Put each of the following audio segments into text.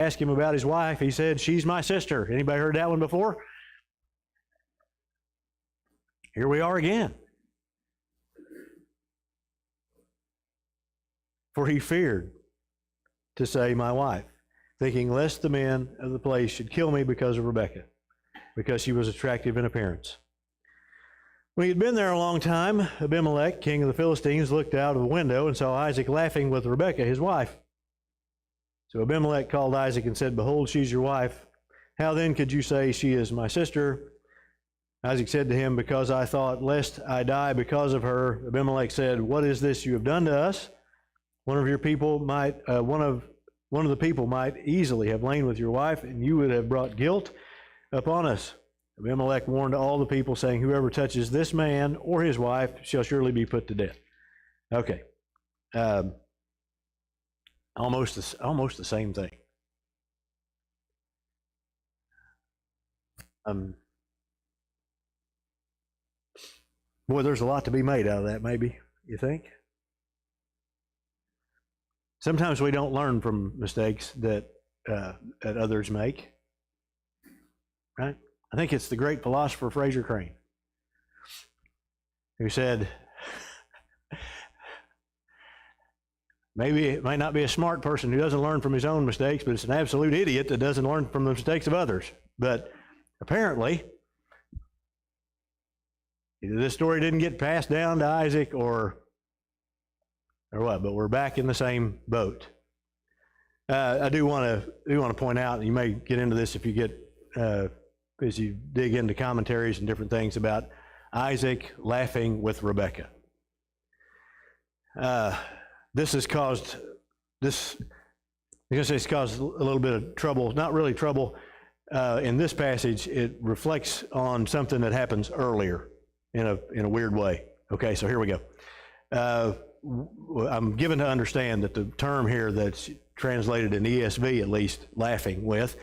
asked him about his wife. He said, "She's my sister." Anybody heard that one before? Here we are again. For he feared to say my wife, thinking lest the men of the place should kill me because of Rebekah, because she was attractive in appearance. When he had been there a long time, Abimelech, king of the Philistines, looked out of the window and saw Isaac laughing with Rebekah, his wife. So Abimelech called Isaac and said, "Behold, she's your wife. How then could you say she is my sister?" Isaac said to him, "Because I thought, lest I die because of her." Abimelech said, "What is this you have done to us? One of the people might easily have lain with your wife, and you would have brought guilt upon us." Abimelech warned all the people, saying, "Whoever touches this man or his wife shall surely be put to death." Okay. Almost the same thing. Boy, there's a lot to be made out of that, maybe, you think? Sometimes we don't learn from mistakes that others make, right? I think it's the great philosopher Fraser Crane who said, maybe it might not be a smart person who doesn't learn from his own mistakes, but it's an absolute idiot that doesn't learn from the mistakes of others. But apparently, either this story didn't get passed down to Isaac or what, but we're back in the same boat. I do want to point out, and you may get into this if you get as you dig into commentaries and different things about Isaac laughing with Rebekah. This has caused it's caused a little bit of trouble. Not really trouble in this passage. It reflects on something that happens earlier in a weird way. Okay, so here we go. I'm given to understand that the term here that's translated in ESV, at least, laughing with,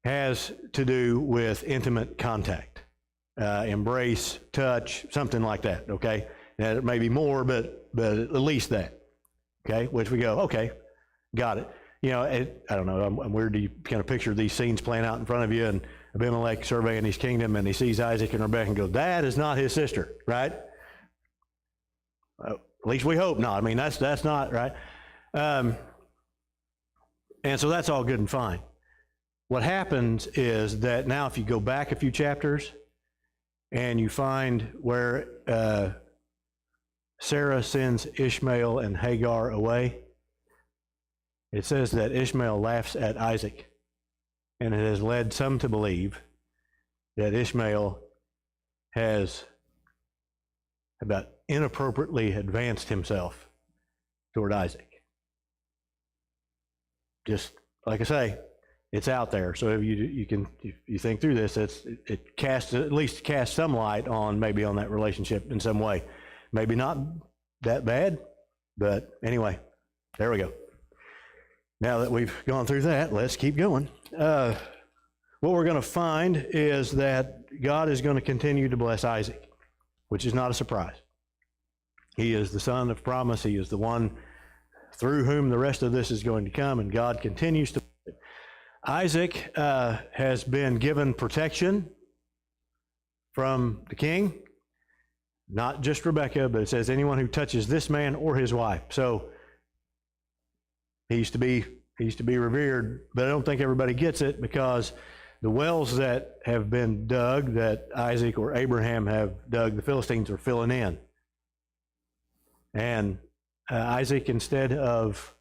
has to do with intimate contact, embrace, touch, something like that, okay? Now, it may be more, but at least that, okay? Which we go, okay, got it. You know, I don't know, I'm weird to kind of picture these scenes playing out in front of you, and Abimelech surveying his kingdom, and he sees Isaac and Rebekah and goes, "That is not his sister," right? At least we hope not. I mean, that's not, right? And so that's all good and fine. What happens is that now if you go back a few chapters and you find where Sarah sends Ishmael and Hagar away, it says that Ishmael laughs at Isaac, and it has led some to believe that Ishmael has about inappropriately advanced himself toward Isaac. Just like I say, it's out there. So if you think through this, it casts, at least casts some light on maybe on that relationship in some way. Maybe not that bad, but anyway, there we go. Now that we've gone through that, let's keep going. What we're going to find is that God is going to continue to bless Isaac, which is not a surprise. He is the son of promise. He is the one through whom the rest of this is going to come, and God continues to. Isaac has been given protection from the king, not just Rebekah, but it says anyone who touches this man or his wife. So he's to be revered, but I don't think everybody gets it, because the wells that have been dug, that Isaac or Abraham have dug, the Philistines are filling in. And Isaac, instead of,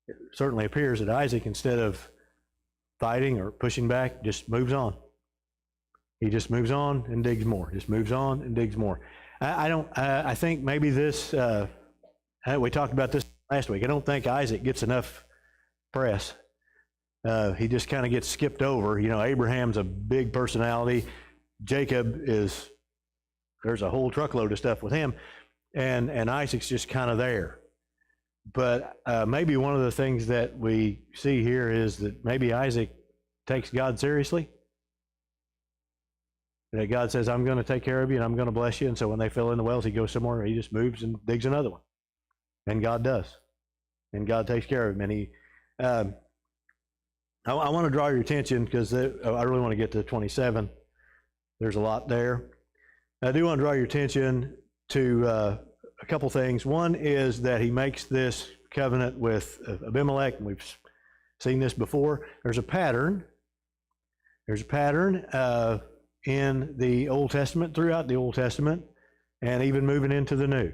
it certainly appears that Isaac, instead of fighting or pushing back, just moves on. He just moves on and digs more. Just moves on and digs more. I think maybe this, we talked about this last week. I don't think Isaac gets enough press. He just kind of gets skipped over. You know, Abraham's a big personality. Jacob is, there's a whole truckload of stuff with him. And Isaac's just kind of there. But maybe one of the things that we see here is that maybe Isaac takes God seriously. That God says, "I'm going to take care of you and I'm going to bless you." And so when they fill in the wells, he goes somewhere, he just moves and digs another one. And God does. And God takes care of him. And I want to draw your attention because I really want to get to 27. There's a lot there. I do want to draw your attention to a couple things. One is that he makes this covenant with Abimelech, and we've seen this before. There's a pattern. There's a pattern in the Old Testament, throughout the Old Testament, and even moving into the New,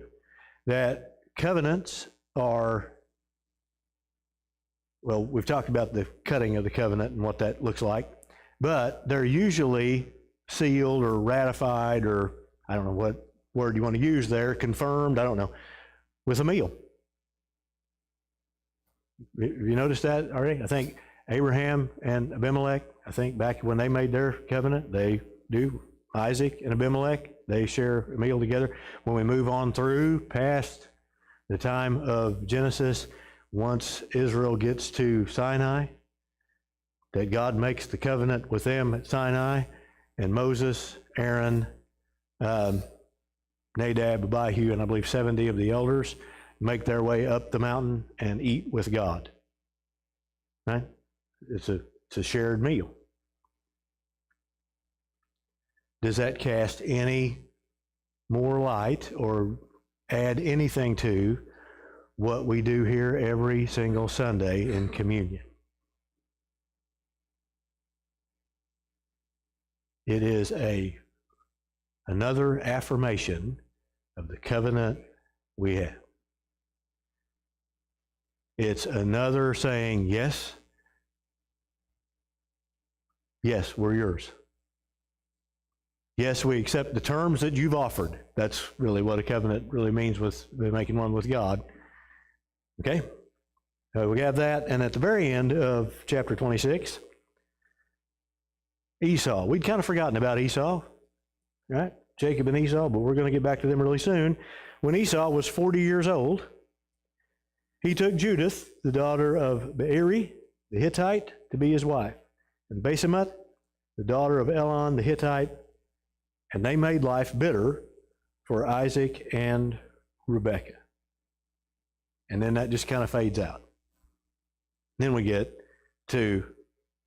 that covenants are, well, we've talked about the cutting of the covenant and what that looks like, but they're usually sealed or ratified, or I don't know what word you want to use there, confirmed, I don't know, with a meal. Have you noticed that already? I think Abraham and Abimelech, I think back when they made their covenant, they do. Isaac and Abimelech, they share a meal together. When we move on through past the time of Genesis, once Israel gets to Sinai, that God makes the covenant with them at Sinai, and Moses, Aaron, Nadab, Abihu, and I believe 70 of the elders make their way up the mountain and eat with God. Right? It's a shared meal. Does that cast any more light or add anything to what we do here every single Sunday in communion? It is another affirmation of the covenant we have. It's another saying, yes, we're yours. Yes, we accept the terms that you've offered. That's really what a covenant really means, with making one with God. Okay? We have that, and at the very end of chapter 26, Esau. We'd kind of forgotten about Esau, right? Jacob and Esau, but we're going to get back to them really soon. When Esau was 40 years old, he took Judith, the daughter of Beeri, the Hittite, to be his wife, and Basemath, the daughter of Elon, the Hittite, and they made life bitter for Isaac and Rebekah. And then that just kind of fades out. Then we get to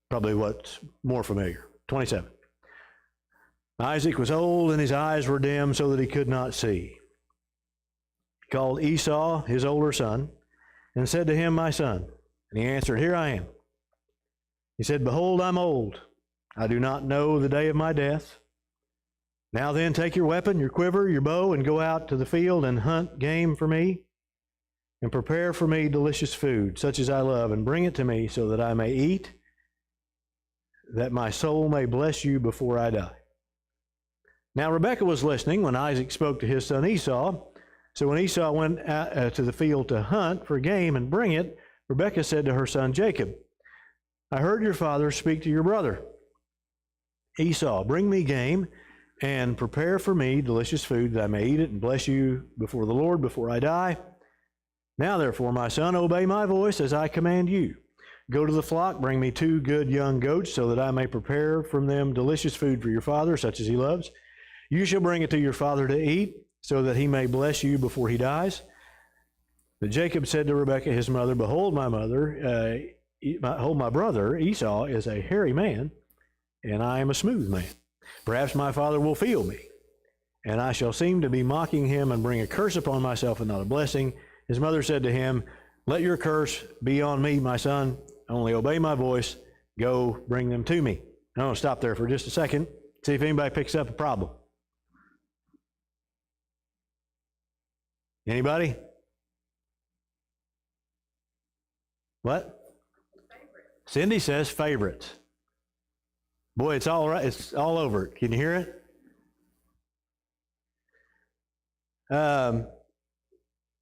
probably what's more familiar. 27. Isaac was old and his eyes were dim so that he could not see. He called Esau, his older son, and said to him, my son. And he answered, here I am. He said, behold, I'm old. I do not know the day of my death. Now then, take your weapon, your quiver, your bow, and go out to the field and hunt game for me, and prepare for me delicious food, such as I love, and bring it to me so that I may eat, that my soul may bless you before I die. Now Rebekah was listening when Isaac spoke to his son Esau. So when Esau went out to the field to hunt for game and bring it, Rebekah said to her son Jacob, I heard your father speak to your brother Esau, bring me game and prepare for me delicious food that I may eat it and bless you before the Lord before I die. Now therefore, my son, obey my voice as I command you. Go to the flock, bring me 2 good young goats so that I may prepare from them delicious food for your father, such as he loves. You shall bring it to your father to eat, so that he may bless you before he dies. But Jacob said to Rebekah his mother, behold, my brother Esau is a hairy man, and I am a smooth man. Perhaps my father will feel me, and I shall seem to be mocking him and bring a curse upon myself and not a blessing. His mother said to him, let your curse be on me, my son. Only obey my voice. Go bring them to me. I'm going to stop there for just a second, see if anybody picks up a problem. Anybody? What? Cindy says favorites. Boy, it's all right. It's all over it. Can you hear it?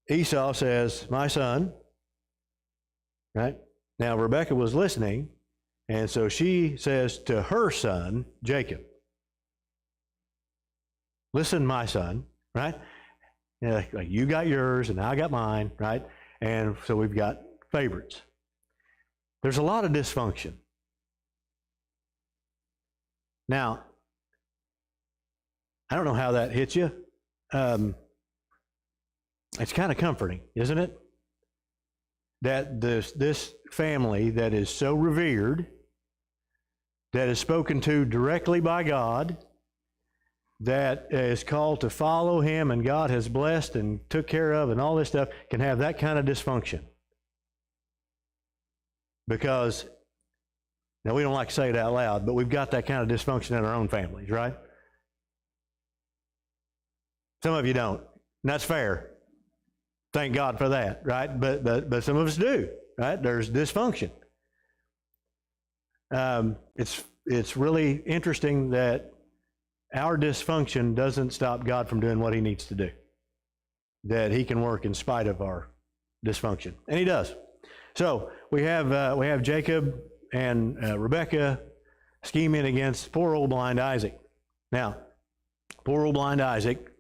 Esau says, my son. Right? Now, Rebekah was listening, and so she says to her son, Jacob, listen, my son, right? Like you got yours, and I got mine, right? And so we've got favorites. There's a lot of dysfunction. Now, I don't know how that hits you. It's kind of comforting, isn't it? that this family that is so revered, that is spoken to directly by God, that is called to follow him and God has blessed and took care of and all this stuff, can have that kind of dysfunction. Because, now we don't like to say it out loud, but we've got that kind of dysfunction in our own families, right? Some of you don't, and that's fair. Thank God for that, right? But some of us do, right? There's dysfunction. It's really interesting that our dysfunction doesn't stop God from doing what he needs to do. That he can work in spite of our dysfunction. And he does. So we have Jacob and Rebekah scheming against poor old blind Isaac. Now, poor old blind Isaac,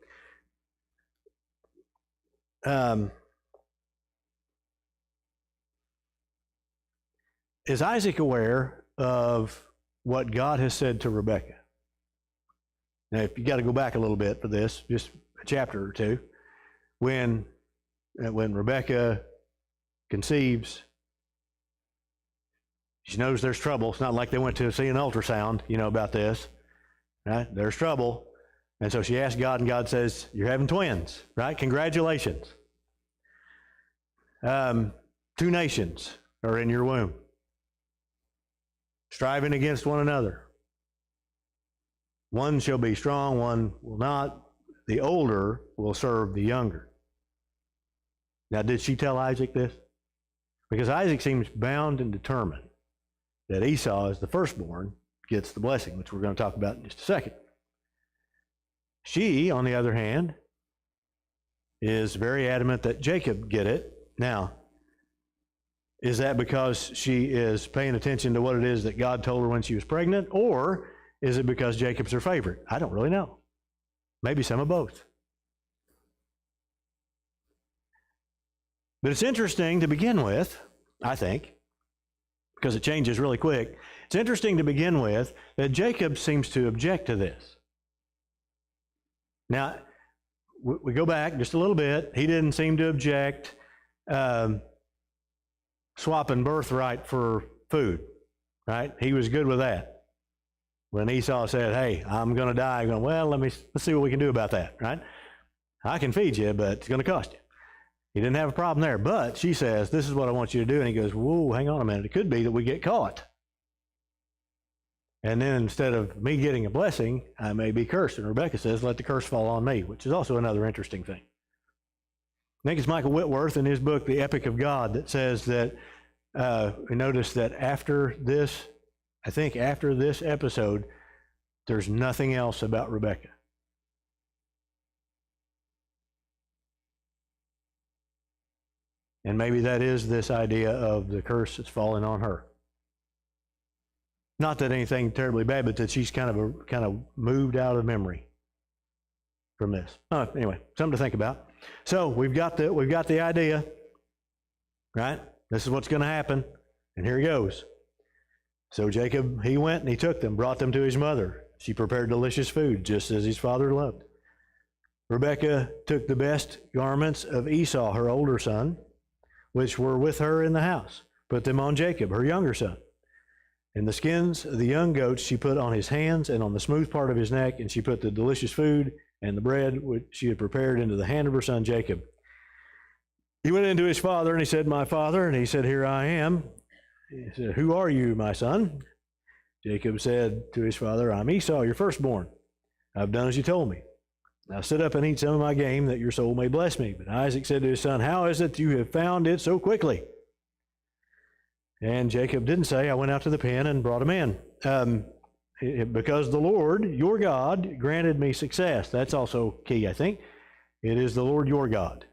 is Isaac aware of what God has said to Rebekah? Now, if you got to go back a little bit for this, just a chapter or two, when Rebekah conceives, she knows there's trouble. It's not like they went to see an ultrasound, about this, right? There's trouble. And so she asks God, and God says, you're having twins, right? Congratulations. 2 nations are in your womb, striving against one another. One shall be strong, one will not. The older will serve the younger. Now, did she tell Isaac this? Because Isaac seems bound and determined that Esau, as the firstborn, gets the blessing, which we're going to talk about in just a second. She, on the other hand, is very adamant that Jacob get it. Now, is that because she is paying attention to what it is that God told her when she was pregnant, or is it because Jacob's her favorite? I don't really know. Maybe some of both. But it's interesting to begin with, I think, because it changes really quick. It's interesting to begin with that Jacob seems to object to this. Now, we go back just a little bit. He didn't seem to object swapping birthright for food, right? He was good with that. When Esau said, hey, I'm going to die, I'm going, well, let's see what we can do about that, right? I can feed you, but it's going to cost you. He didn't have a problem there. But she says, this is what I want you to do. And he goes, whoa, hang on a minute. It could be that we get caught. And then instead of me getting a blessing, I may be cursed. And Rebekah says, let the curse fall on me, which is also another interesting thing. I think it's Michael Whitworth in his book, The Epic of God, that says that we notice that after this episode, there's nothing else about Rebekah. And maybe that is this idea of the curse that's falling on her. Not that anything terribly bad, but that she's kind of moved out of memory from this. Anyway, something to think about. So we've got the idea, right? This is what's going to happen, and here he goes. So Jacob, he went and he took them, brought them to his mother. She prepared delicious food, just as his father loved. Rebekah took the best garments of Esau, her older son, which were with her in the house, put them on Jacob, her younger son. And the skins of the young goats she put on his hands and on the smooth part of his neck, and she put the delicious food and the bread which she had prepared into the hand of her son Jacob. He went into his father, and he said, my father, and he said, here I am. He said, who are you, my son? Jacob said to his father, I'm Esau, your firstborn. I've done as you told me. Now sit up and eat some of my game, that your soul may bless me. But Isaac said to his son, how is it that you have found it so quickly? And Jacob didn't say, I went out to the pen and brought him in. Because the Lord, your God, granted me success. That's also key, I think. It is the Lord your God,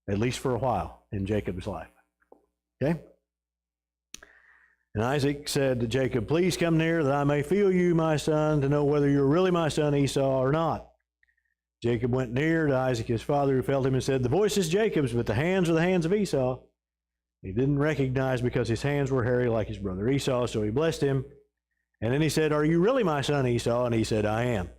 at least for a while in Jacob's life. Okay? And Isaac said to Jacob, please come near that I may feel you, my son, to know whether you're really my son Esau or not. Jacob went near to Isaac his father, who felt him and said, the voice is Jacob's, but the hands are the hands of Esau. He didn't recognize because his hands were hairy like his brother Esau, so he blessed him. And then he said, are you really my son Esau? And he said, I am.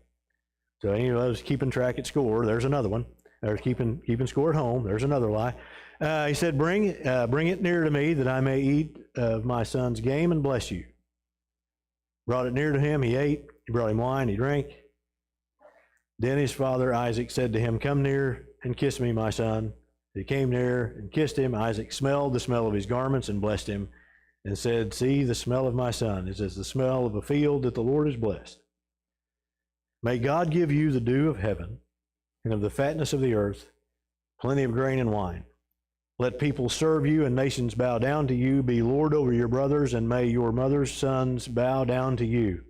So he was keeping track at score. There's another one. There's keeping score at home. There's another lie. He said, bring it near to me that I may eat of my son's game and bless you. Brought it near to him, he ate. He brought him wine, he drank. Then his father Isaac said to him, come near and kiss me, my son. He came near and kissed him. Isaac smelled the smell of his garments and blessed him and said, see, the smell of my son is as the smell of a field that the Lord has blessed. May God give you the dew of heaven and of the fatness of the earth, plenty of grain and wine. Let people serve you and nations bow down to you. Be Lord over your brothers, and may your mother's sons bow down to you.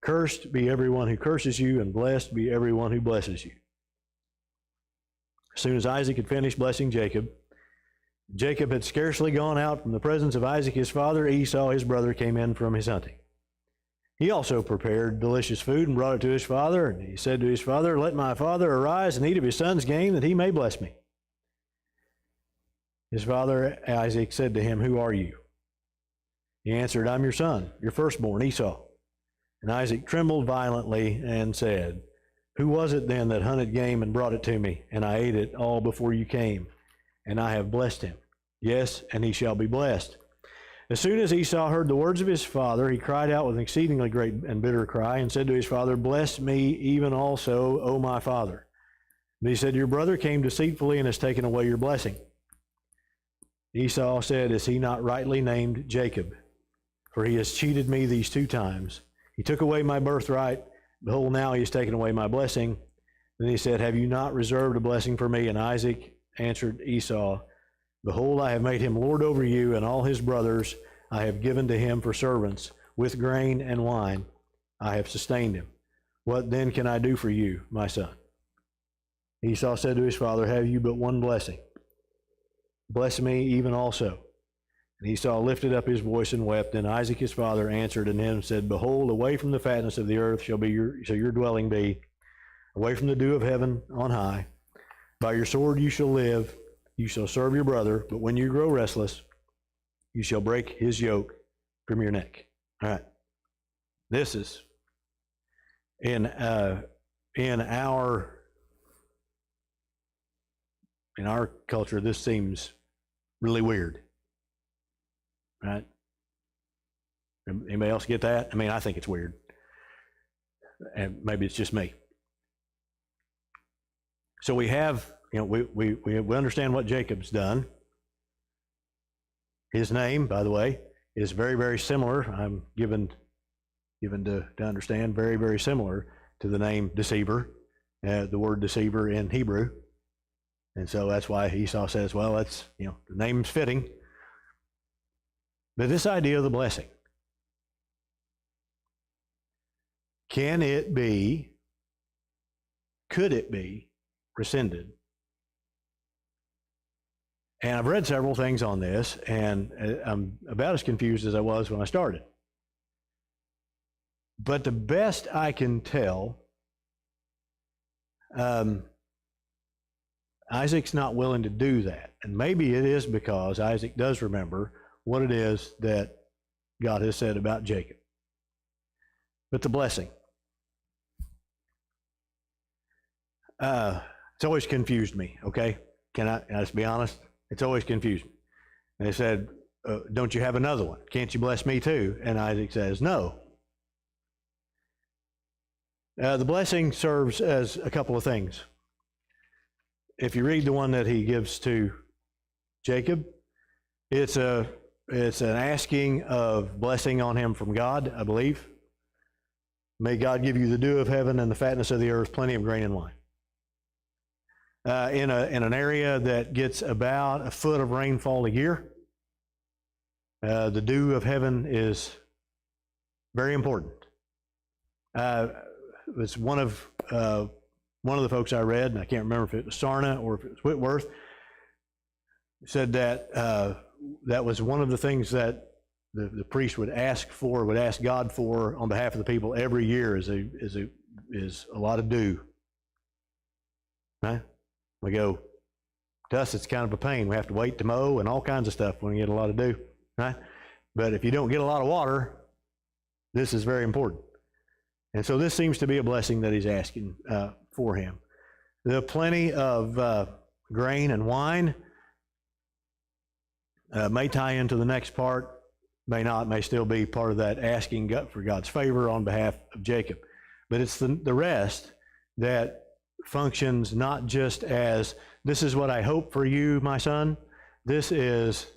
Cursed be everyone who curses you, and blessed be everyone who blesses you. As soon as Isaac had finished blessing Jacob, Jacob had scarcely gone out from the presence of Isaac his father. Esau his brother came in from his hunting. He also prepared delicious food and brought it to his father. And he said to his father, let my father arise and eat of his son's game, that he may bless me. His father Isaac said to him, who are you? He answered, I'm your son, your firstborn, Esau. And Isaac trembled violently and said, who was it then that hunted game and brought it to me? And I ate it all before you came, and I have blessed him. Yes, and he shall be blessed. As soon as Esau heard the words of his father, he cried out with an exceedingly great and bitter cry, and said to his father, bless me even also, O my father. But he said, your brother came deceitfully and has taken away your blessing. Esau said, is he not rightly named Jacob? For he has cheated me these 2 times. He took away my birthright. Behold, now he has taken away my blessing. Then he said, have you not reserved a blessing for me? And Isaac answered Esau, behold, I have made him lord over you, and all his brothers I have given to him for servants. With grain and wine I have sustained him. What then can I do for you, my son? Esau said to his father, have you but one blessing? Bless me even also. And Esau lifted up his voice and wept. And Isaac his father answered and him said, behold, away from the fatness of the earth shall your dwelling be, away from the dew of heaven on high. By your sword you shall live, you shall serve your brother, but when you grow restless, you shall break his yoke from your neck. All right. This is in our culture, this seems really weird. Right? Anybody else get that? I mean, I think it's weird. And maybe it's just me. So we have, we understand what Jacob's done. His name, by the way, is very, very similar. I'm given to understand, very, very similar to the name deceiver, the word deceiver in Hebrew. And so that's why Esau says, well, that's, the name's fitting. But this idea of the blessing, could it be rescinded? And I've read several things on this, and I'm about as confused as I was when I started. But the best I can tell, Isaac's not willing to do that. And maybe it is because Isaac does remember what it is that God has said about Jacob. But the blessing. It's always confused me, okay? Can I just be honest? It's always confused me. And they said, don't you have another one? Can't you bless me too? And Isaac says, no. The blessing serves as a couple of things. If you read the one that he gives to Jacob, it's an asking of blessing on him from God, I believe. May God give you the dew of heaven and the fatness of the earth, plenty of grain and wine. In an area that gets about a foot of rainfall a year, the dew of heaven is very important. It was one of the folks I read, and I can't remember if it was Sarna or if it was Whitworth, said that that was one of the things that the priest would ask God for on behalf of the people every year is a lot of dew. Right? We go, to us it's kind of a pain. We have to wait to mow and all kinds of stuff when we get a lot of dew. Right? But if you don't get a lot of water, this is very important. And so this seems to be a blessing that he's asking for him. The plenty of grain and wine, may tie into the next part, may not, may still be part of that asking God for God's favor on behalf of Jacob. But it's the rest that functions not just as, this is what I hope for you, my son. This is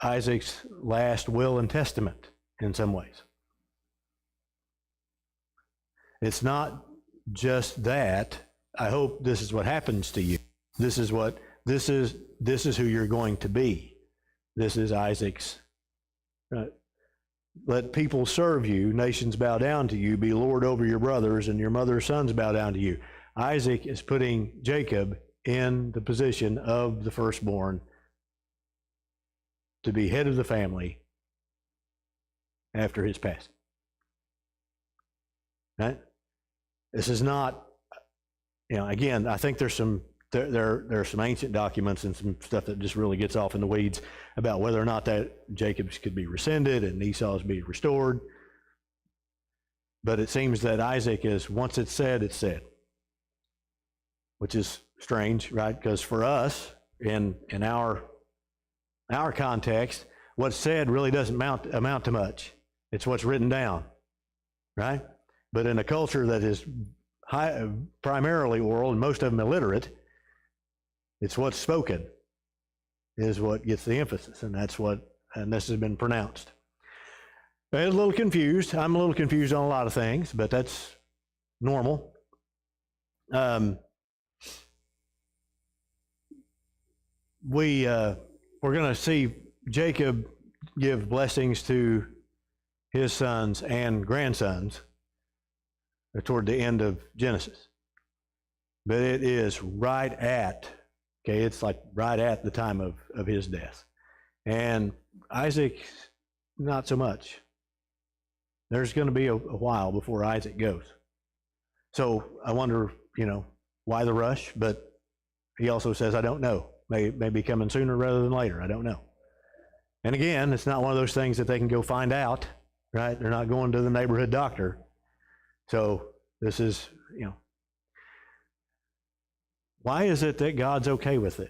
Isaac's last will and testament in some ways. It's not just that, I hope this is what happens to you. This is who you're going to be. This is Isaac's, let people serve you, nations bow down to you, be lord over your brothers, and your mother's sons bow down to you. Isaac is putting Jacob in the position of the firstborn to be head of the family after his passing. Right? This is not, again, I think there's some there are some ancient documents and some stuff that just really gets off in the weeds about whether or not that Jacob's could be rescinded and Esau's be restored. But it seems that Isaac is, once it's said, which is strange, right? Because for us, in our context, what's said really doesn't amount to much. It's what's written down, right? But in a culture that is primarily oral and most of them illiterate, it's what's spoken is what gets the emphasis, and this has been pronounced. I'm a little confused. I'm a little confused on a lot of things, but that's normal. We're going to see Jacob give blessings to his sons and grandsons toward the end of Genesis. But it is it's like right at the time of his death. And Isaac, not so much. There's going to be a while before Isaac goes. So I wonder, why the rush? But he also says, I don't know. May be coming sooner rather than later. I don't know. And again, it's not one of those things that they can go find out, right? They're not going to the neighborhood doctor. So this is, why is it that God's okay with this?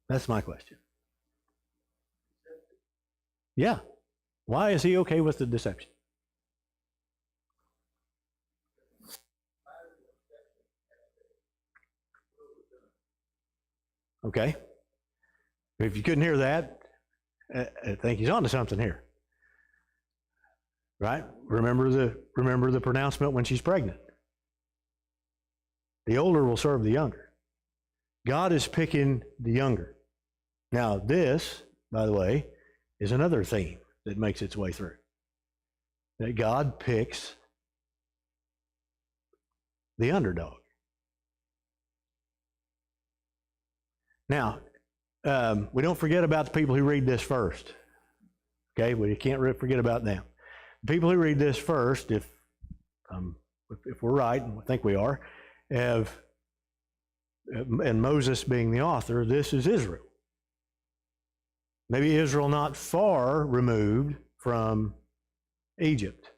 That's my question. Yeah. Why is he okay with the deception? Okay. If you couldn't hear that, I think he's onto something here. Right? Remember the pronouncement when she's pregnant. The older will serve the younger. God is picking the younger. Now this, by the way, is another theme that makes its way through. That God picks the underdog. Now, we don't forget about the people who read this first. Okay, we can't forget about them. The people who read this first, if we're right, and I think we are, and Moses being the author, this is Israel. Maybe Israel not far removed from Egypt.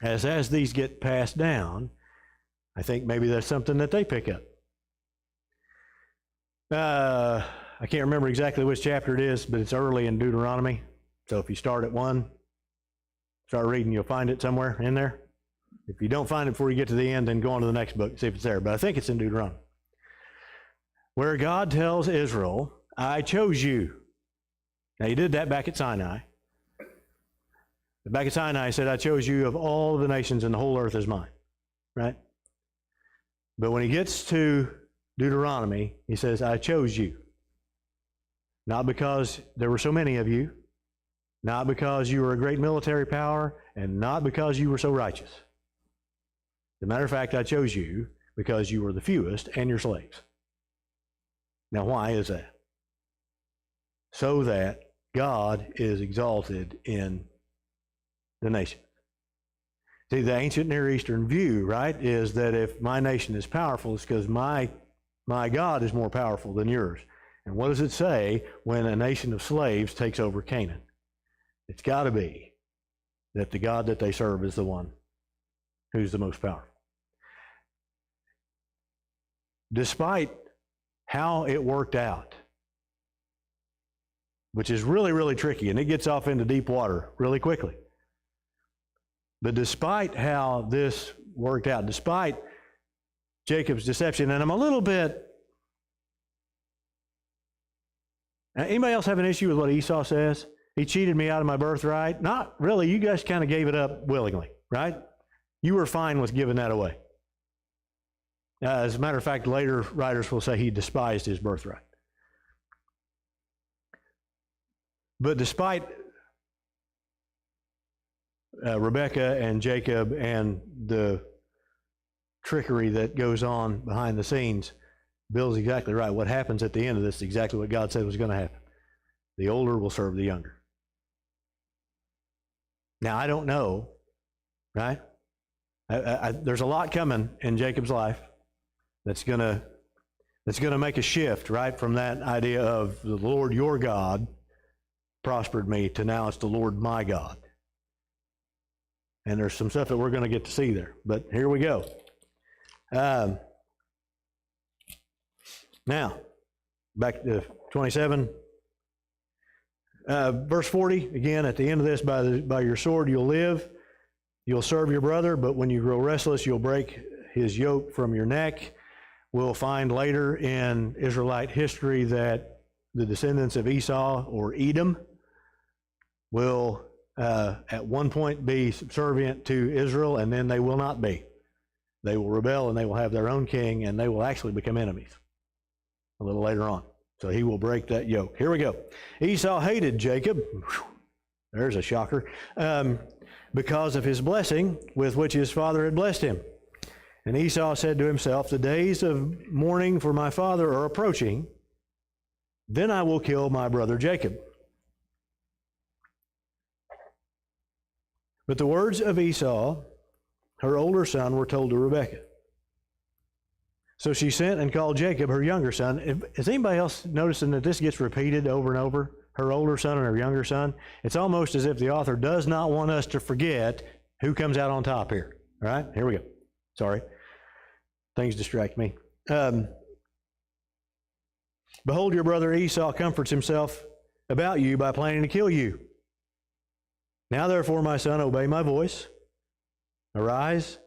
As these get passed down, I think maybe that's something that they pick up. I can't remember exactly which chapter it is, but it's early in Deuteronomy. So if you start at 1, start reading, you'll find it somewhere in there. If you don't find it before you get to the end, then go on to the next book and see if it's there. But I think it's in Deuteronomy, where God tells Israel, I chose you. Now, he did that back at Sinai. Back at Sinai, he said, I chose you of all the nations, and the whole earth is mine. Right? But when he gets to Deuteronomy, he says, I chose you. Not because there were so many of you, not because you were a great military power, and not because you were so righteous. As a matter of fact, I chose you because you were the fewest and your slaves. Now, why is that? So that God is exalted in the nation. See, the ancient Near Eastern view, right, is that if my nation is powerful, it's because my God is more powerful than yours. And what does it say when a nation of slaves takes over Canaan? It's got to be that the God that they serve is the one who's the most powerful. Despite how it worked out, which is really, really tricky, and it gets off into deep water really quickly. But despite how this worked out, despite Jacob's deception, and I'm a little bit... Anybody else have an issue with what Esau says? He cheated me out of my birthright. Not really. You guys kind of gave it up willingly, right? You were fine with giving that away. As a matter of fact, later writers will say he despised his birthright. But despite Rebekah and Jacob and the trickery that goes on behind the scenes, Bill's exactly right. What happens at the end of this is exactly what God said was going to happen. The older will serve the younger. Now, I don't know, right? There's a lot coming in Jacob's life that's going to make a shift, right, from that idea of the Lord your God prospered me to now it's the Lord my God. And there's some stuff that we're going to get to see there. But here we go. Now, back to 27. Verse 40, again, at the end of this, by your sword you'll live. You'll serve your brother, but when you grow restless, you'll break his yoke from your neck. We'll find later in Israelite history that the descendants of Esau, or Edom, will at one point be subservient to Israel, and then they will not be. They will rebel, and they will have their own king, and they will actually become enemies a little later on. So he will break that yoke. Here we go. Esau hated Jacob. Whew, there's a shocker. Because of his blessing with which his father had blessed him. And Esau said to himself, the days of mourning for my father are approaching. Then I will kill my brother Jacob. But the words of Esau, her older son, were told to Rebekah. So she sent and called Jacob, her younger son. Is anybody else noticing that this gets repeated over and over? Her older son and her younger son? It's almost as if the author does not want us to forget who comes out on top here. All right, here we go. Sorry. Things distract me. Behold, your brother Esau comforts himself about you by planning to kill you. Now therefore, my son, obey my voice. Arise,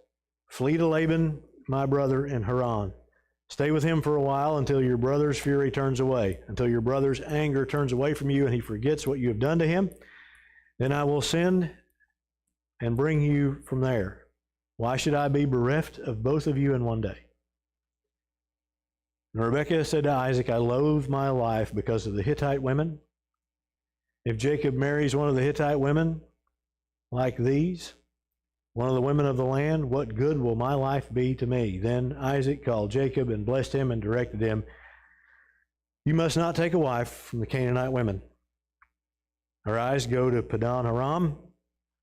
flee to Laban, my brother, in Haran. Stay with him for a while until your brother's fury turns away, until your brother's anger turns away from you and he forgets what you have done to him. Then I will send and bring you from there. Why should I be bereft of both of you in one day? And Rebekah said to Isaac, I loathe my life because of the Hittite women. If Jacob marries one of the Hittite women like these, one of the women of the land, what good will my life be to me? Then Isaac called Jacob and blessed him and directed him, you must not take a wife from the Canaanite women. Arise, go to Padan Aram,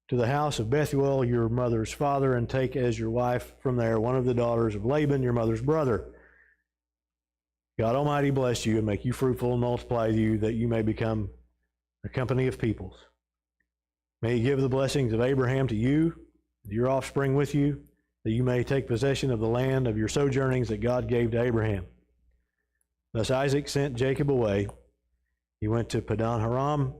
to the house of Bethuel, your mother's father, and take as your wife from there one of the daughters of Laban, your mother's brother. God Almighty bless you and make you fruitful and multiply you, that you may become a company of peoples. May he give the blessings of Abraham to you, your offspring with you, that you may take possession of the land of your sojournings that God gave to Abraham. Thus Isaac sent Jacob away. He went to Padan Aram,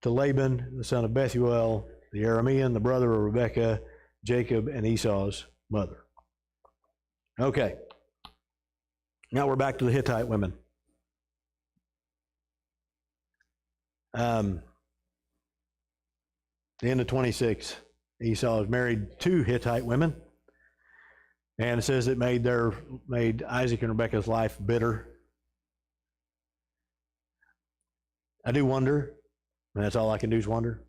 to Laban, the son of Bethuel, the Aramean, the brother of Rebekah, Jacob and Esau's mother. Okay. Now we're back to the Hittite women. The end of 26. Esau is married to Hittite women, and it says it made Isaac and Rebekah's life bitter. I do wonder, and that's all I can do is wonder,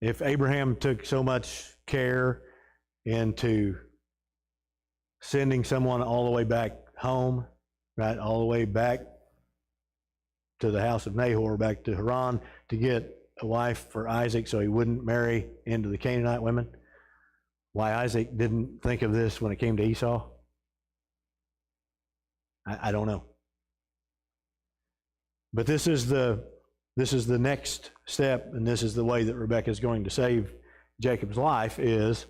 if Abraham took so much care into sending someone all the way back home, right, all the way back to the house of Nahor, back to Haran, to get a wife for Isaac so he wouldn't marry into the Canaanite women. Why Isaac didn't think of this when it came to Esau, I don't know. But this is the next step, and this is the way that Rebekah is going to save Jacob's life is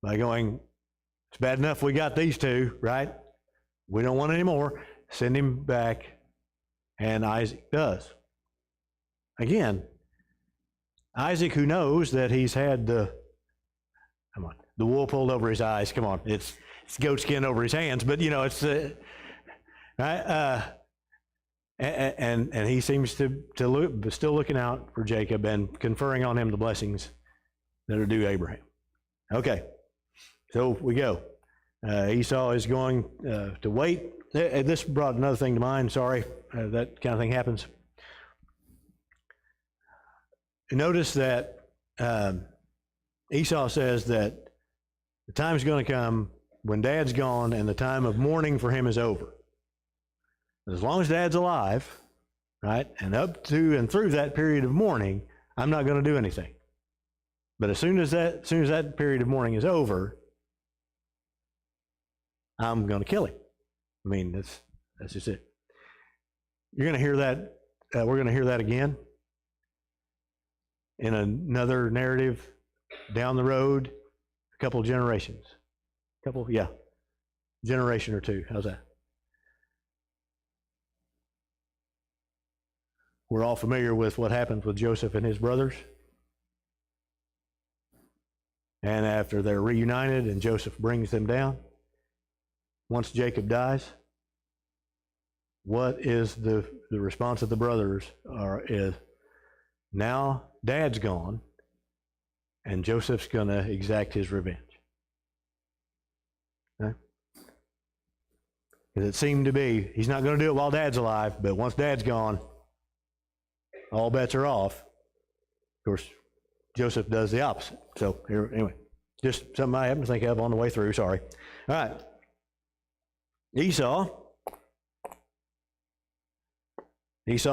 by going, it's bad enough we got these two, right? We don't want any more. Send him back. And Isaac does. Again, Isaac, who knows that he's had the wool pulled over his eyes. Come on, it's goat skin over his hands, but you know, it's right. And he seems to look, still looking out for Jacob and conferring on him the blessings that are due Abraham. Okay, so we go. Esau is going to wait. This brought another thing to mind. Sorry, that kind of thing happens. Notice that Esau says that the time's going to come when Dad's gone and the time of mourning for him is over. As long as Dad's alive, right, and up to and through that period of mourning, I'm not going to do anything. But as soon as that period of mourning is over, I'm going to kill him. I mean, that's just it. You're going to hear that. We're going to hear that again in another narrative down the road, a couple of generations. Generation or two. How's that? We're all familiar with what happens with Joseph and his brothers. And after they're reunited and Joseph brings them down, once Jacob dies, what is the response of the brothers is, now Dad's gone and Joseph's going to exact his revenge. Okay? Because it seemed to be, he's not going to do it while Dad's alive, but once Dad's gone, all bets are off. Of course, Joseph does the opposite. So here, anyway, just something I happened to think of on the way through. Sorry. All right. Esau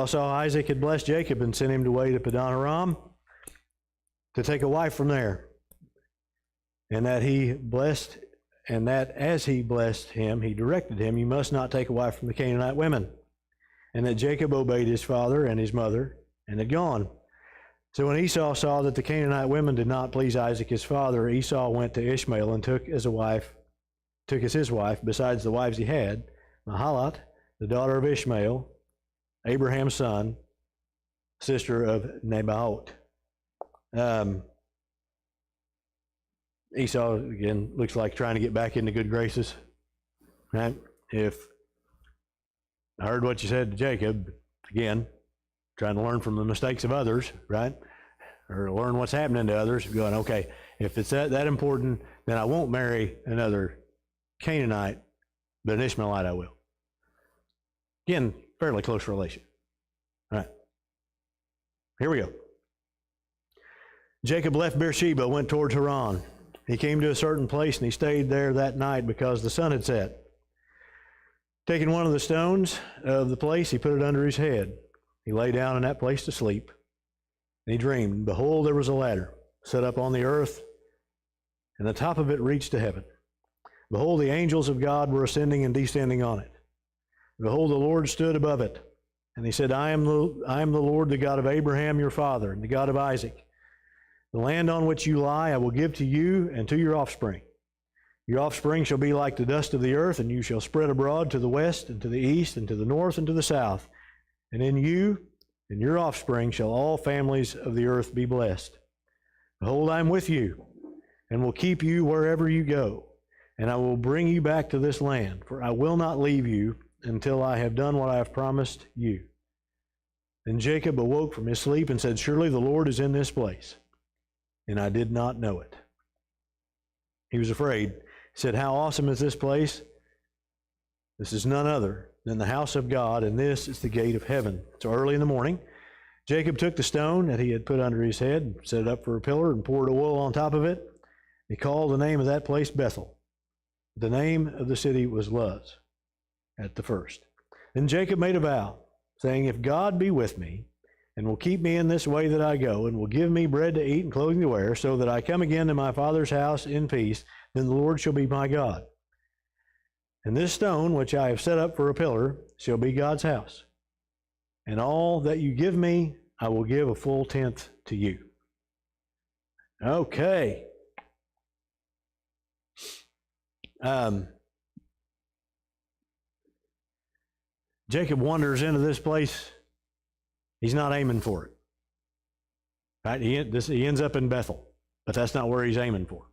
saw Isaac had blessed Jacob and sent him away to Padan Aram to take a wife from there. And that as he blessed him, he directed him, you must not take a wife from the Canaanite women. And that Jacob obeyed his father and his mother and had gone. So when Esau saw that the Canaanite women did not please Isaac his father, Esau went to Ishmael and took as his wife, besides the wives he had, Mahalat, the daughter of Ishmael, Abraham's son, sister of Nebaioth. Esau, again, looks like trying to get back into good graces. Right? If I heard what you said to Jacob, again, trying to learn from the mistakes of others, right? Or learn what's happening to others, going, okay, if it's that important, then I won't marry another Canaanite, but an Ishmaelite I will. Again, fairly close relation. All right. Here we go. Jacob left Beersheba, went towards Haran. He came to a certain place and he stayed there that night because the sun had set. Taking one of the stones of the place, he put it under his head. He lay down in that place to sleep. And he dreamed, behold, there was a ladder set up on the earth, and the top of it reached to heaven. Behold, the angels of God were ascending and descending on it. Behold, the Lord stood above it. And he said, I am the Lord, the God of Abraham, your father, and the God of Isaac. The land on which you lie I will give to you and to your offspring. Your offspring shall be like the dust of the earth, and you shall spread abroad to the west and to the east and to the north and to the south. And in you and your offspring shall all families of the earth be blessed. Behold, I am with you, and will keep you wherever you go. And I will bring you back to this land, for I will not leave you until I have done what I have promised you. Then Jacob awoke from his sleep and said, surely the Lord is in this place, and I did not know it. He was afraid. He said, how awesome is this place? This is none other than the house of God, and this is the gate of heaven. So early in the morning, Jacob took the stone that he had put under his head, set it up for a pillar, and poured oil on top of it. He called the name of that place Bethel. The name of the city was Luz at the first. Then Jacob made a vow, saying, if God be with me, and will keep me in this way that I go, and will give me bread to eat and clothing to wear, so that I come again to my father's house in peace, then the Lord shall be my God. And this stone, which I have set up for a pillar, shall be God's house. And all that you give me, I will give a full tenth to you. Okay. Jacob wanders into this place. He's not aiming for it. Right? He ends up in Bethel, but that's not where he's aiming for.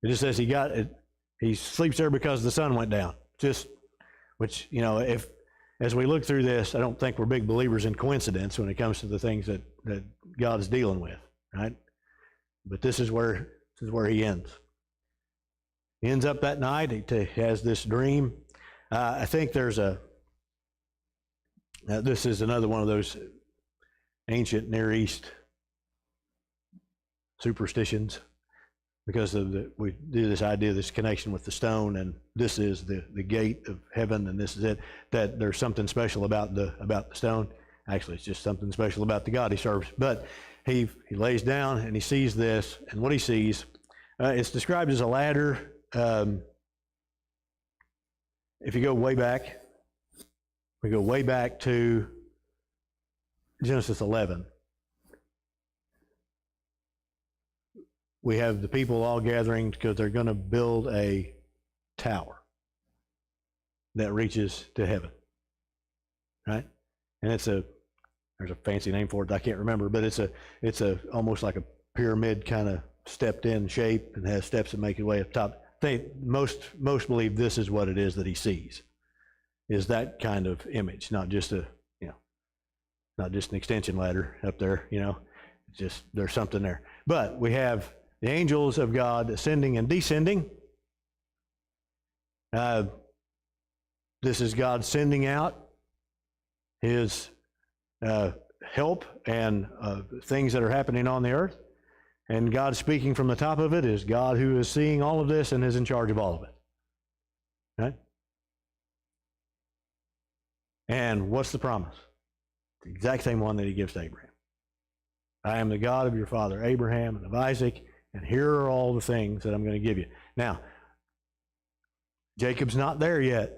It just says he sleeps there because the sun went down. Which, if as we look through this, I don't think we're big believers in coincidence when it comes to the things that God is dealing with, right? But this is where he ends. He ends up that night. He has this dream. I think there's this is another one of those ancient Near East superstitions, because we do this idea, this connection with the stone, and this is the gate of heaven, and this is it. That there's something special about the stone. Actually, it's just something special about the God he serves. But he lays down and he sees this, and what he sees, it's described as a ladder. If you go way back, we go way back to Genesis 11. We have the people all gathering because they're going to build a tower that reaches to heaven, right? And there's a fancy name for it I can't remember, but it's a almost like a pyramid kind of stepped in shape, and has steps that make it way up top. Most believe this is what it is that he sees, is that kind of image, not just not just an extension ladder up there, it's just there's something there. But we have the angels of God ascending and descending. This is God sending out his help and things that are happening on the earth. And God speaking from the top of it is God who is seeing all of this and is in charge of all of it. Right? And what's the promise? The exact same one that he gives to Abraham. I am the God of your father Abraham and of Isaac, and here are all the things that I'm going to give you. Now, Jacob's not there yet.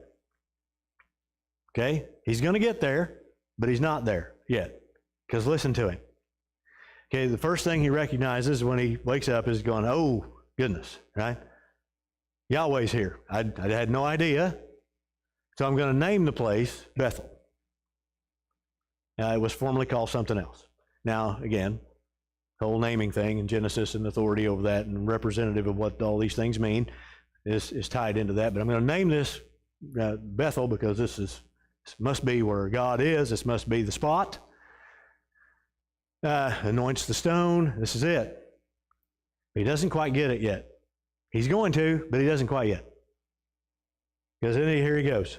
Okay? He's going to get there, but he's not there yet. Because listen to him. Okay, the first thing he recognizes when he wakes up is going, oh, goodness, right? Yahweh's here. I had no idea. So I'm going to name the place Bethel. It was formerly called something else. Now, again, the whole naming thing in Genesis and authority over that and representative of what all these things mean is tied into that. But I'm going to name this Bethel because this must be where God is. This must be the spot. Anoints the stone. This is it. But he doesn't quite get it yet. He's going to, but he doesn't quite yet. Because then here he goes.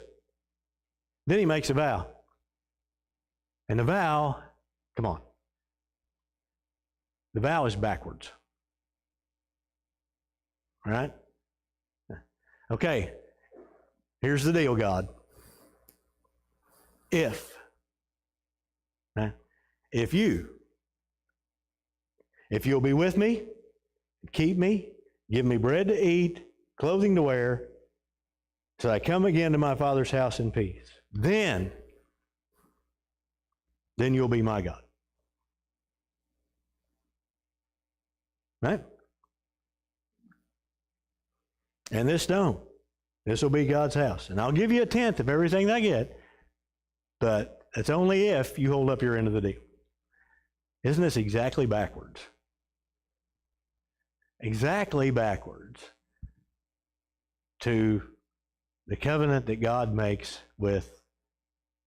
Then he makes a vow. And the vow, come on. The vow is backwards. All right? Okay. Here's the deal, God. If you'll be with me, keep me, give me bread to eat, clothing to wear, so I come again to my Father's house in peace, then you'll be my God. Right? And this stone, this will be God's house. And I'll give you a tenth of everything I get, but it's only if you hold up your end of the deal. Isn't this exactly backwards? Exactly backwards to the covenant that God makes with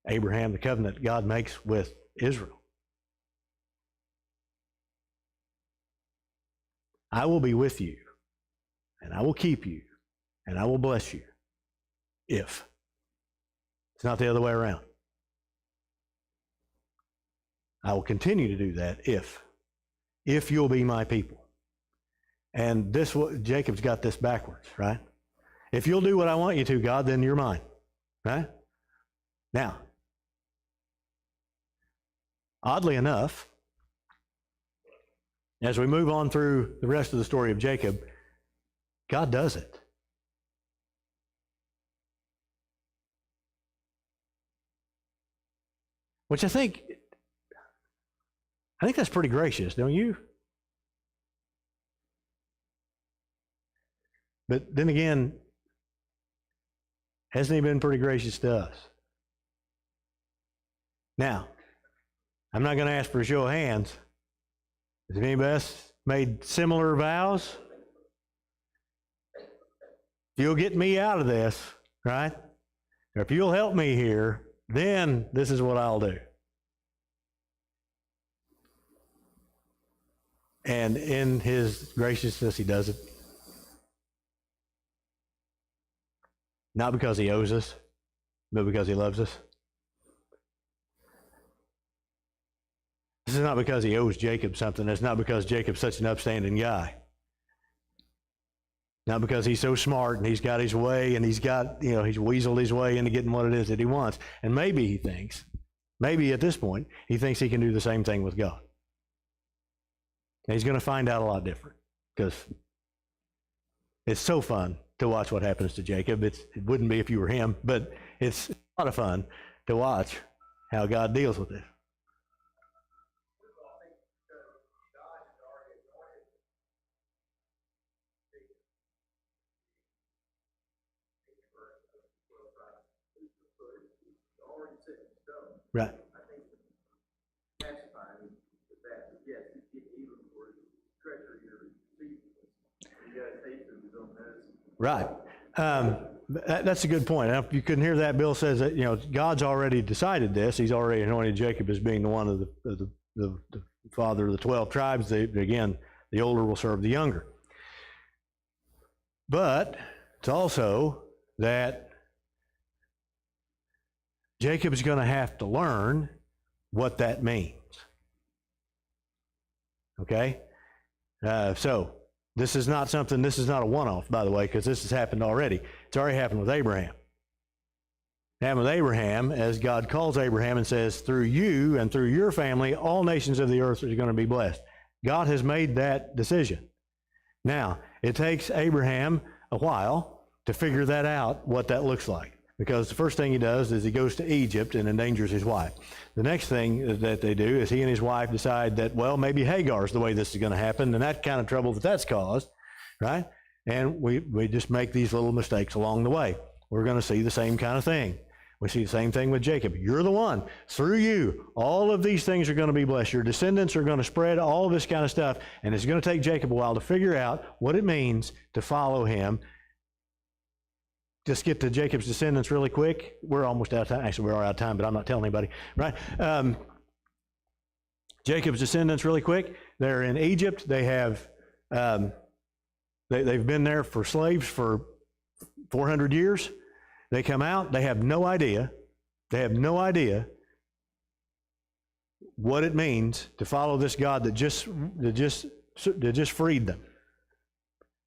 Abraham, the covenant God makes with Israel. I will be with you, and I will keep you, and I will bless you, if. It's not the other way around. I will continue to do that if you'll be my people. And Jacob's got this backwards, right? If you'll do what I want you to, God, then you're mine, right? Now, oddly enough, as we move on through the rest of the story of Jacob, God does it. Which I think that's pretty gracious, don't you? But then again, hasn't he been pretty gracious to us? Now, I'm not going to ask for a show of hands. Has anybody else made similar vows? If you'll get me out of this, right? Or if you'll help me here, then this is what I'll do. And in his graciousness, he does it. Not because he owes us, but because he loves us. This is not because he owes Jacob something. It's not because Jacob's such an upstanding guy. Not because he's so smart and he's got his way and he's got, he's weaseled his way into getting what it is that he wants. And maybe he thinks, maybe at this point, he thinks he can do the same thing with God. And he's going to find out a lot different, because it's so fun to watch what happens to Jacob. It wouldn't be if you were him, but it's a lot of fun to watch how God deals with it. Right. Right. That's a good point. Now, if you couldn't hear that, Bill says that God's already decided this. He's already anointed Jacob as being the one of the father of the 12 tribes. Again, the older will serve the younger. But it's also that Jacob's going to have to learn what that means. Okay? So this is not a one-off, by the way, because this has happened already. It's already happened with Abraham. It happened with Abraham, as God calls Abraham and says, through you and through your family, all nations of the earth are going to be blessed. God has made that decision. Now, it takes Abraham a while to figure that out, what that looks like. Because the first thing he does is he goes to Egypt and endangers his wife. The next thing that they do is he and his wife decide that, well, maybe Hagar's the way this is going to happen, and that kind of trouble that's caused, right? And we just make these little mistakes along the way. We're going to see the same kind of thing. We see the same thing with Jacob. You're the one. Through you, all of these things are going to be blessed. Your descendants are going to spread, all of this kind of stuff. And it's going to take Jacob a while to figure out what it means to follow him. Just get to Jacob's descendants really quick. We're almost out of time. Actually, we're out of time, but I'm not telling anybody, right? Jacob's descendants really quick. They're in Egypt. They have, they've been there for slaves for 400 years. They come out. They have no idea. They have no idea what it means to follow this God that just freed them.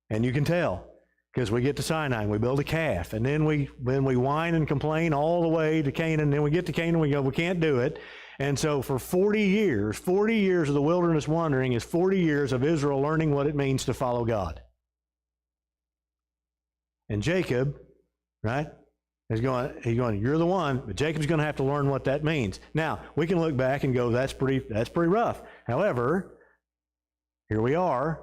And you can tell. Because we get to Sinai and we build a calf, and then we whine and complain all the way to Canaan, and then we get to Canaan and we go, we can't do it. And so for 40 years of the wilderness wandering is 40 years of Israel learning what it means to follow God. And Jacob, right, he's going, you're the one, but Jacob's going to have to learn what that means. Now, we can look back and go, that's pretty rough. However, here we are.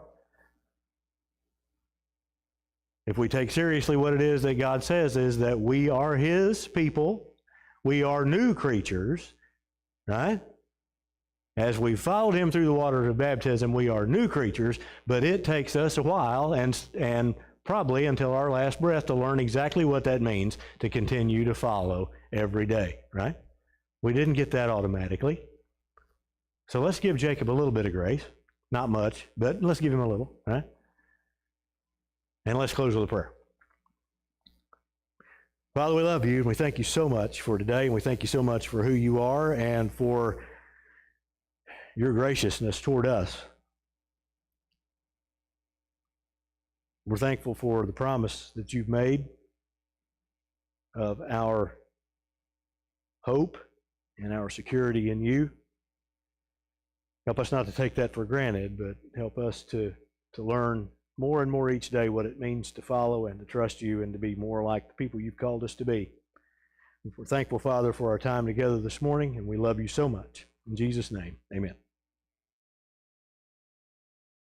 If we take seriously what it is that God says is that we are his people, we are new creatures, right? As we followed him through the waters of baptism, we are new creatures, but it takes us a while and probably until our last breath to learn exactly what that means to continue to follow every day, right? We didn't get that automatically. So let's give Jacob a little bit of grace. Not much, but let's give him a little, right? And let's close with a prayer. Father, we love you, and we thank you so much for today, and we thank you so much for who you are and for your graciousness toward us. We're thankful for the promise that you've made of our hope and our security in you. Help us not to take that for granted, but help us to learn more and more each day what it means to follow and to trust you and to be more like the people you've called us to be. We're thankful, Father, for our time together this morning, and we love you so much. In Jesus' name, amen.